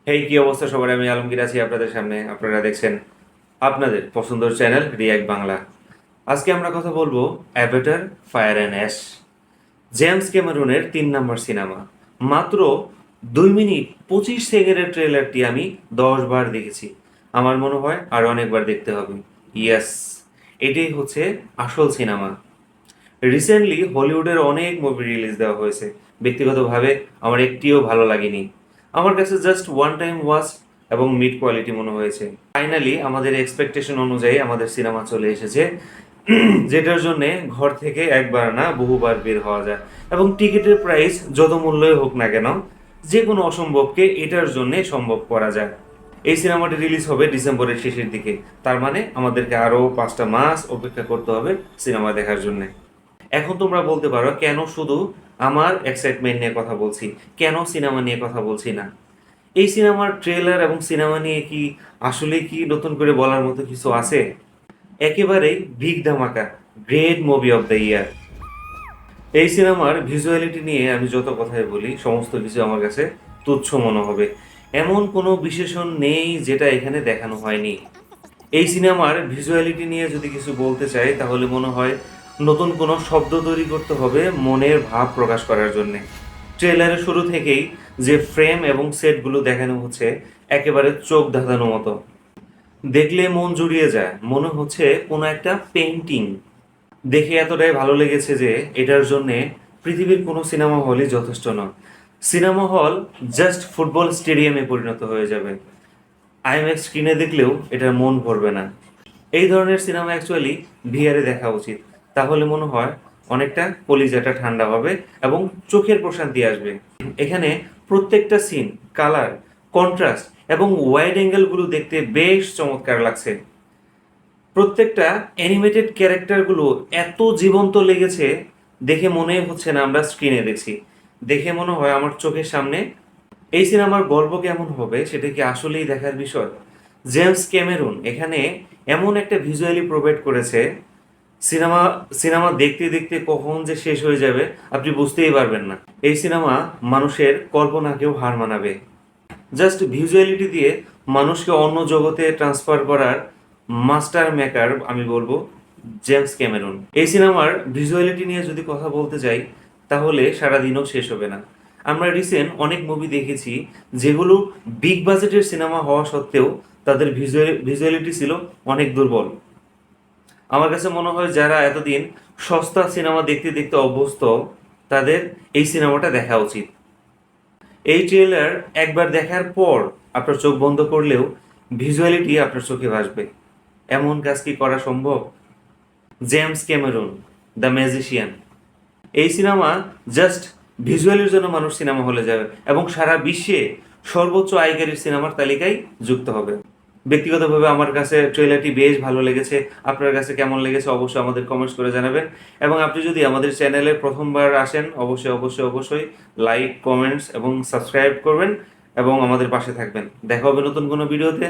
হেই, কি অবস্থা সবার? আমি আলমগীর আছি আপনাদের সামনে। আপনারা দেখছেন আপনাদের পছন্দের চ্যানেল রিয়াক্ট বাংলা। আজকে আমরা কথা বলবো avatar fire and ash, James ক্যামেরুনের 3 নম্বর সিনেমা। মাত্র 2 মিনিট 25 সেকেন্ডের ট্রেলারটি আমি 10 বার দেখেছি। আমার মনে হয় আর অনেকবার দেখতে হবে। ইয়েস, এটাই হচ্ছে আসল সিনেমা। রিসেন্টলি হলিউডের অনেক মুভি রিলিজ দেওয়া হয়েছে, ব্যক্তিগতভাবে আমার একটিও ভালো লাগেনি। আমার কাছে জাস্ট ওয়ান টাইম ওয়াচ এবং মিড কোয়ালিটি মনে হয়েছে। ফাইনালি আমাদের এক্সপেকটেশন অনুযায়ী আমাদের সিনেমা চলে এসেছে, যেটার জন্য ঘর থেকে একবার না বহুবার বের হওয়া যায়। এবং টিকিটের প্রাইস যত মূল্যই হোক না কেন, যে কোনো অসম্ভবকে এটার জন্য সম্ভব করা যায়। এই সিনেমাটি রিলিজ হবে ডিসেম্বরের শেষের দিকে। তার মানে আমাদেরকে আরও 5টা মাস অপেক্ষা করতে হবে সিনেমা দেখার জন্য। এখন তোমরা বলতে পারো, কেন শুধু আমার এক্সাইটমেন্ট নিয়ে কথা বলছি, কেন সিনেমা নিয়ে কথা বলছি না? এই সিনেমার ট্রেলার এবং সিনেমা নিয়ে কি আসলে কি নতুন করে বলার মতো কিছু আছে? একেবারেই বিগ ধামাকা, great movie of the year. এই সিনেমার ভিজুয়ালিটি নিয়ে আমি যত কথাই বলি, সমস্ত কিছু আমার কাছে তুচ্ছ মনে হবে। এমন কোনো বিশেষণ নেই যেটা এখানে দেখানো হয়নি। এই সিনেমার ভিজুয়ালিটি নিয়ে যদি কিছু বলতে চাই, তাহলে মনে হয় নতুন কোনো শব্দ তৈরি করতে হবে মনের ভাব প্রকাশ করার জন্যে। ট্রেলারের শুরু থেকেই যে ফ্রেম এবং সেটগুলো দেখানো হচ্ছে, একেবারে চোখ ধাঁধানো মতো। দেখলে মন জুড়িয়ে যায়, মনে হচ্ছে কোনো একটা পেইন্টিং। দেখে এতটাই ভালো লেগেছে যে এটার জন্যে পৃথিবীর কোনো সিনেমা হলই যথেষ্ট নয়। সিনেমা হল জাস্ট ফুটবল স্টেডিয়ামে পরিণত হয়ে যাবে। আইম্যাক্স স্ক্রিনে দেখলেও এটার মন ভরবে না। এই ধরনের সিনেমা অ্যাকচুয়ালি ভিআরে দেখা উচিত। তাহলে মনে হয় অনেকটা কলিজাটা ঠান্ডা হবে এবং চোখের প্রশান্তি আসবে। এখানে প্রত্যেকটা সিন, কালার, কন্ট্রাস্ট এবং ওয়াইড অ্যাঙ্গেলগুলো দেখতে বেশ চমৎকার লাগছে। প্রত্যেকটা অ্যানিমেটেড ক্যারেক্টারগুলো এত জীবন্ত লেগেছে, দেখে মনে হচ্ছে না আমরা স্ক্রিনে দেখছি। দেখে মনে হয় আমার চোখের সামনে। এই সিনেমার গল্প কেমন হবে সেটা কি আসলেই দেখার বিষয়। জেমস ক্যামেরুন এখানে এমন একটা ভিজুয়ালি প্রোভাইড করেছে, সিনেমা সিনেমা দেখতে দেখতে কখন যে শেষ হয়ে যাবে আপনি বুঝতেই পারবেন না। এই সিনেমা মানুষের কল্পনাকেও হার মানাবে। জাস্ট ভিজুয়ালিটি দিয়ে মানুষকে অন্য জগতে ট্রান্সফার করার মাস্টার মেকার আমি বলবো জেমস ক্যামেরুন। এই সিনেমার ভিজুয়ালিটি নিয়ে যদি কথা বলতে যাই, তাহলে সারাদিনও শেষ হবে না। আমরা রিসেন্ট অনেক মুভি দেখেছি যেগুলো বিগ বাজেটের সিনেমা হওয়া সত্ত্বেও তাদের ভিজুয়ালিটি ছিল অনেক দুর্বল। আমার কাছে মনে হয় যারা এতদিন সস্তা সিনেমা দেখতে দেখতে অভ্যস্ত, তাদের এই সিনেমাটা দেখা উচিত। এই ট্রেলার একবার দেখার পর আপনার চোখ বন্ধ করলেও ভিজুয়ালিটি আপনার চোখে ভাসবে। এমন কাজ কি করা সম্ভব? James Cameron, the magician. এই সিনেমা জাস্ট ভিজুয়ালের জন্য মানুষ সিনেমা হলে যাবে এবং সারা বিশ্বে সর্বোচ্চ আয়কারীর সিনেমার তালিকায় যুক্ত হবে। ব্যক্তিগতভাবে আমার কাছে ট্রেলারটি বেশ ভালো লেগেছে। আপনার কাছে কেমন লেগেছে অবশ্যই আমাদের কমেন্টস করে জানাবেন। এবং আপনি যদি আমাদের চ্যানেলে প্রথমবার আসেন, অবশ্যই অবশ্যই অবশ্যই লাইক, কমেন্টস এবং সাবস্ক্রাইব করবেন এবং আমাদের পাশে থাকবেন। দেখা হবে নতুন কোনো ভিডিওতে।